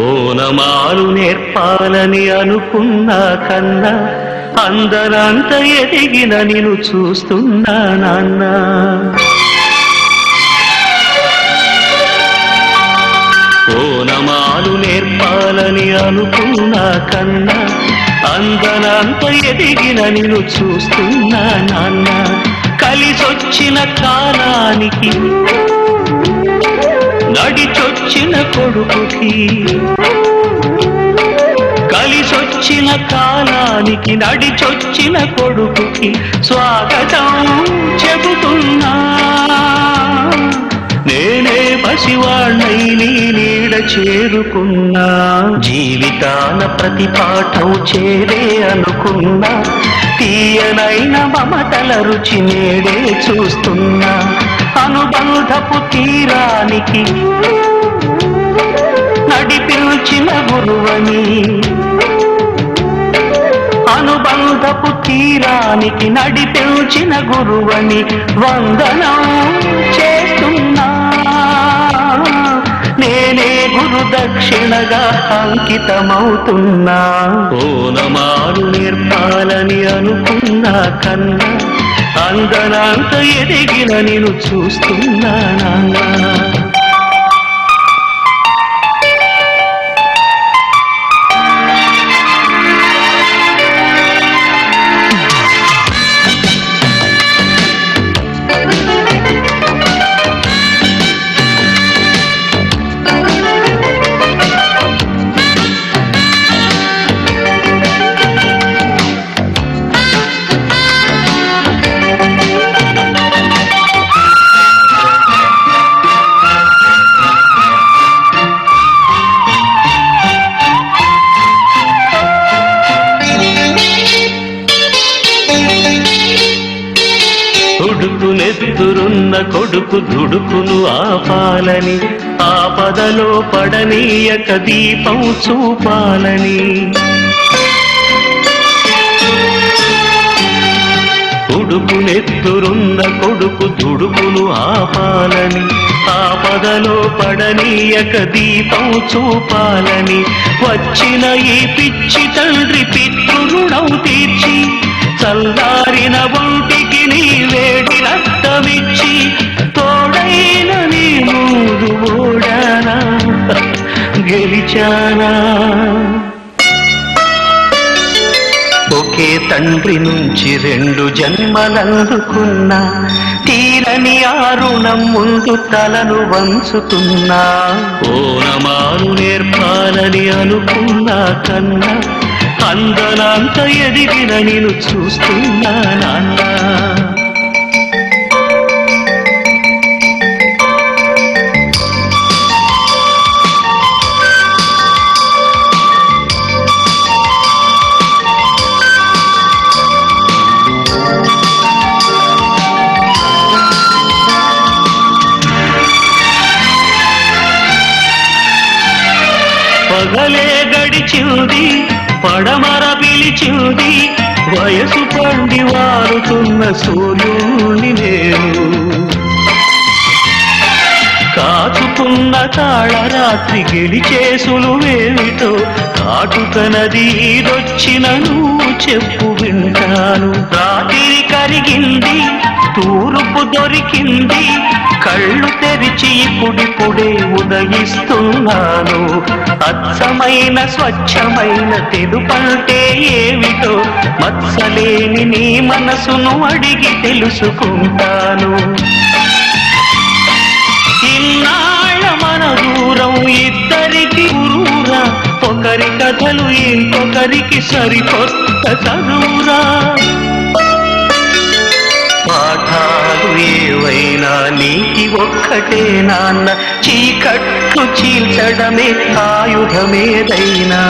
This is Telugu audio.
ఓనమాలు నేర్పాలని అనుకున్నా కన్నా అందరంత ఎదిగిన నిన్ను చూస్తున్నా నాన్న. ఓనమాలు నేర్పాలని అనుకున్నా కన్నా అందనంత ఎదిగిన నిన్ను చూస్తున్నా నాన్న. కలిసొచ్చిన కాలానికి నడిచొచ్చిన కొడుకుకి, కలిసొచ్చిన కాలానికి నడిచొచ్చిన కొడుకుకి స్వాగతం చెబుతున్నా. నేనే పసివాణ్ణై నీ నీడ చేరుకున్నా. జీవితాన ప్రతి పాఠం చేరే అనుకున్నా. తీయనైన మమతల రుచి నేడే చూస్తున్నా. అనుబంధపు తీరానికి నడిపించిన గురువని, అనుబంధపు తీరానికి నడిపించిన గురువని వందనం చేస్తున్నా. నేనే గురు దక్షిణగా అంకితమవుతున్నా. ఓనమాలు నేర్పాలని అనుకున్నా కన్నా అందనంత ఎదిగిన నిన్ను చూస్తున్నా నాన్న. నెత్తురున్న కొడుకు దుడుకును ఆపాలని, ఆపదలో పడనీయక దీపం చూపాలని. కొడుకు నెత్తురున్న కొడుకు దుడుకును ఆపాలని, ఆపదలో పడనీయక దీపం చూపాలని. వచ్చిన ఈ పిచ్చి తండ్రి పితృరుణం తీర్చి చల్లారిన ఒంటికి నీ వేడి రక్తమిచ్చి తోడైన నీ ముందు ఓడానా గెలిచానా. ఒకే తండ్రి నుంచి 2 జన్మలందుకున్నా. తీరని ఆ రుణం ముందు తలను వంచుతున్నా. ఓనమాలు నేర్పాలని అనుకున్నా కన్నా అందనంత ఎదిగిన నిన్ను చూస్తున్నా నాన్న. పగలే గడిచింది, పడమర పిలిచింది, వయసు పండి వారుతున్న సూర్యుని నేను. కాచుకున్న తాళరాత్రి గెలిచేసులువేమిటో కాటుక నది ఈదొచ్చిన నువ్వు చెప్పు వింటాను. రాత్రి కరిగింది, తూర్పు దొరికింది, కళ్ళు తెరిచి ఇప్పుడిప్పుడే ఉదయిస్తున్నాను. అచ్చమైన స్వచ్ఛమైన తెలుపంటే ఏమిటో మత్సలేని నీ మనసును అడిగి తెలుసుకుంటాను. ఇన్నాళ్ళ మన దూరం ఇద్దరికి గురువురా. ఒకరి కథలు ఇంకొకరికి సరికొత్త చదువురా. పాఠాలు ఏవైనా నీకి ఒక్కటే నాన్న. చీకట్లు చీల్చడమే ఆయుధమేదైనా.